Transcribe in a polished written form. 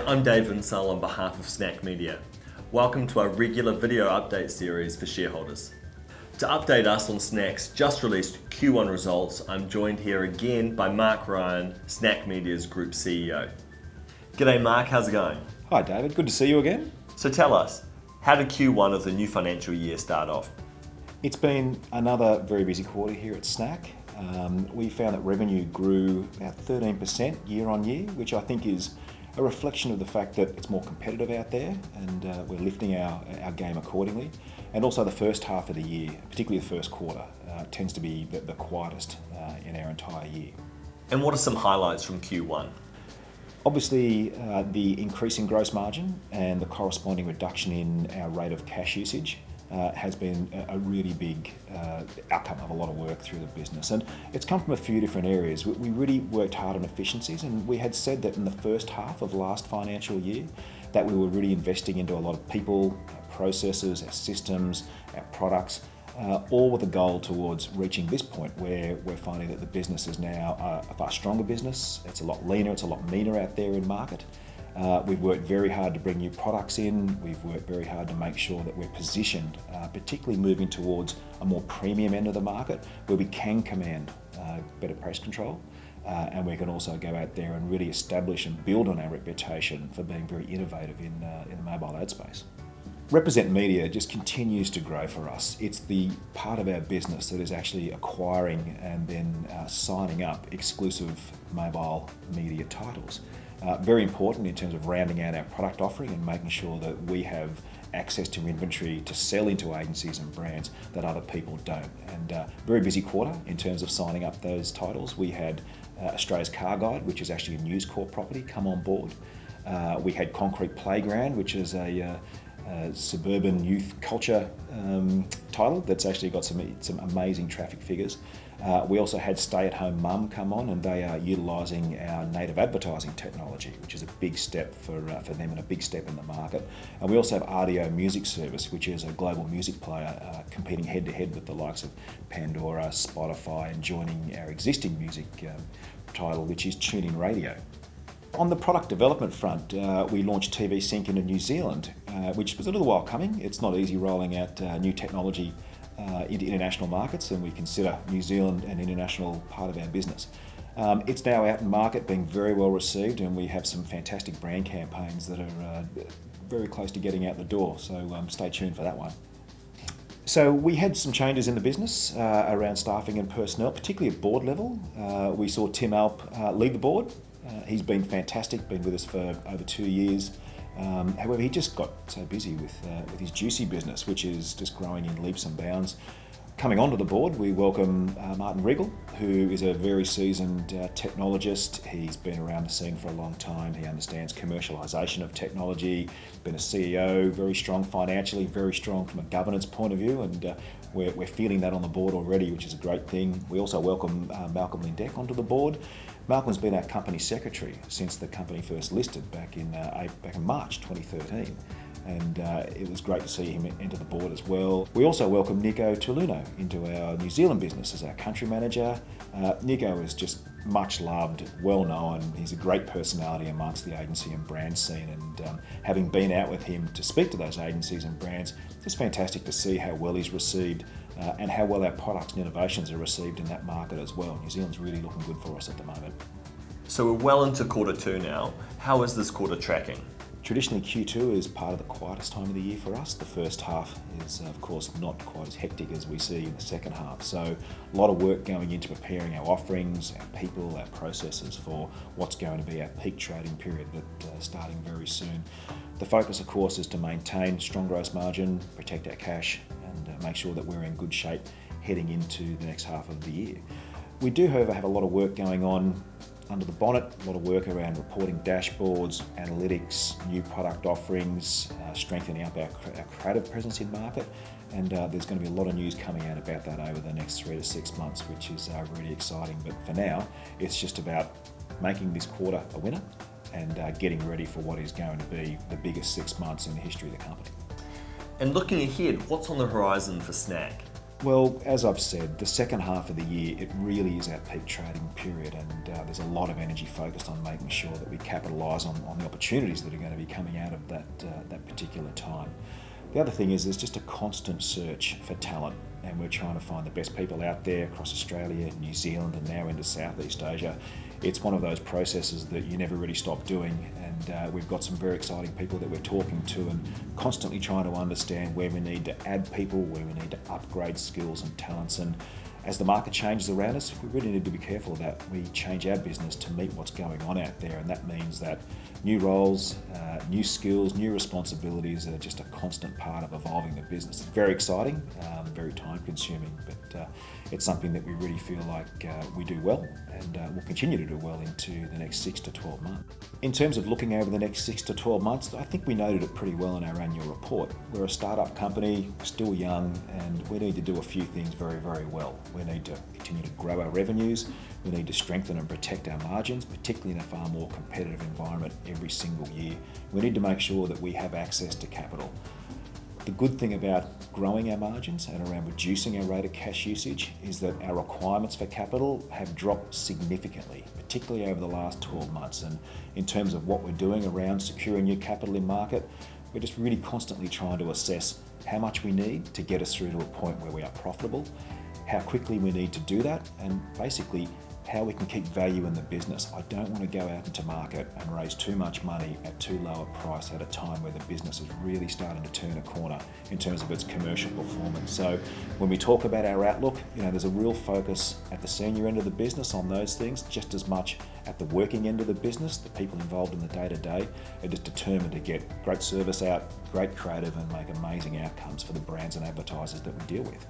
I'm Dave Vinsell on behalf of Snakk Media. Welcome to our regular video update series for shareholders. To update us on Snakk's just released Q1 results, I'm joined here again by Mark Ryan, Snakk Media's Group CEO. G'day Mark, how's it going? Hi David, good to see you again. So tell us, how did Q1 of the new financial year start off? It's been another very busy quarter here at Snakk. We found that revenue grew about 13% year on year, which I think is a reflection of the fact that it's more competitive out there and we're lifting our game accordingly. And also the first half of the year, particularly the first quarter, tends to be the quietest in our entire year. And what are some highlights from Q1? Obviously, the increase in gross margin and the corresponding reduction in our rate of cash usage has been a really big outcome of a lot of work through the business. And it's come from a few different areas. We really worked hard on efficiencies, and we had said that in the first half of last financial year that we were really investing into a lot of people, our processes, our systems, our products, all with a goal towards reaching this point where we're finding that the business is now a far stronger business. It's a lot leaner, it's a lot meaner out there in market. We've worked very hard to bring new products in. We've worked very hard to make sure that we're positioned, particularly moving towards a more premium end of the market where we can command better price control. And we can also go out there and really establish and build on our reputation for being very innovative in the mobile ad space. Represent Media just continues to grow for us. It's the part of our business that is actually acquiring and then signing up exclusive mobile media titles. Very important in terms of rounding out our product offering and making sure that we have access to inventory to sell into agencies and brands that other people don't. And very busy quarter in terms of signing up those titles. We had Australia's Car Guide, which is actually a News Corp property, come on board. We had Concrete Playground, which is a suburban youth culture title that's actually got some amazing traffic figures. We also had Stay at Home Mum come on, and they are utilising our native advertising technology, which is a big step for them and a big step in the market. And we also have RDO Music Service, which is a global music player competing head to head with the likes of Pandora, Spotify, and joining our existing music title, which is TuneIn Radio. On the product development front, we launched TV Sync into New Zealand, which was a little while coming. It's not easy rolling out new technology into international markets, and we consider New Zealand an international part of our business. It's now out in market, being very well received, and we have some fantastic brand campaigns that are very close to getting out the door, so stay tuned for that one. So we had some changes in the business around staffing and personnel, particularly at board level. We saw Tim Alp lead the board. He's been fantastic, been with us for over 2 years. However, he just got so busy with his juicy business, which is just growing in leaps and bounds. Coming onto the board, we welcome Martin Riegel, who is a very seasoned technologist. He's been around the scene for a long time. He understands commercialisation of technology, been a CEO, very strong financially, very strong from a governance point of view, and we're feeling that on the board already, which is a great thing. We also welcome Malcolm Lindeck onto the board. Malcolm's been our company secretary since the company first listed back in March 2013. And it was great to see him enter the board as well. We also welcome Nico Tuluno into our New Zealand business as our country manager. Nico is just much loved, well known. He's a great personality amongst the agency and brand scene, and having been out with him to speak to those agencies and brands, it's fantastic to see how well he's received and how well our products and innovations are received in that market as well. New Zealand's really looking good for us at the moment. So we're well into Q2 now. How is this quarter tracking? Traditionally, Q2 is part of the quietest time of the year for us. The first half is, of course, not quite as hectic as we see in the second half. So a lot of work going into preparing our offerings, our people, our processes for what's going to be our peak trading period that starting very soon. The focus, of course, is to maintain strong gross margin, protect our cash, and make sure that we're in good shape heading into the next half of the year. We do, however, have a lot of work going on under the bonnet, a lot of work around reporting dashboards, analytics, new product offerings, strengthening up our creative presence in market, and there's going to be a lot of news coming out about that over the next 3 to 6 months, which is really exciting. But for now, it's just about making this quarter a winner and getting ready for what is going to be the biggest 6 months in the history of the company. And looking ahead, what's on the horizon for Snakk? Well, as I've said, the second half of the year, it really is our peak trading period, and there's a lot of energy focused on making sure that we capitalise on the opportunities that are going to be coming out of that particular time. The other thing is there's just a constant search for talent, and we're trying to find the best people out there across Australia, New Zealand, and now into Southeast Asia. It's one of those processes that you never really stop doing, and we've got some very exciting people that we're talking to and constantly trying to understand where we need to add people, where we need to upgrade skills and talents. And as the market changes around us, we really need to be careful that we change our business to meet what's going on out there, and that means that new roles, new skills, new responsibilities are just a constant part of evolving the business. It's very exciting, very time consuming, but it's something that we really feel like we do well, and will continue to do well into the next 6 to 12 months. In terms of looking over the next 6 to 12 months, I think we noted it pretty well in our annual report. We're a startup company, still young, and we need to do a few things very, very well. We need to continue to grow our revenues. We need to strengthen and protect our margins, particularly in a far more competitive environment every single year. We need to make sure that we have access to capital. The good thing about growing our margins and around reducing our rate of cash usage is that our requirements for capital have dropped significantly, particularly over the last 12 months. And in terms of what we're doing around securing new capital in market, we're just really constantly trying to assess how much we need to get us through to a point where we are profitable, how quickly we need to do that, and basically how we can keep value in the business. I don't want to go out into market and raise too much money at too low a price at a time where the business is really starting to turn a corner in terms of its commercial performance. So when we talk about our outlook, there's a real focus at the senior end of the business on those things, just as much at the working end of the business. The people involved in the day-to-day are just determined to get great service out, great creative, and make amazing outcomes for the brands and advertisers that we deal with.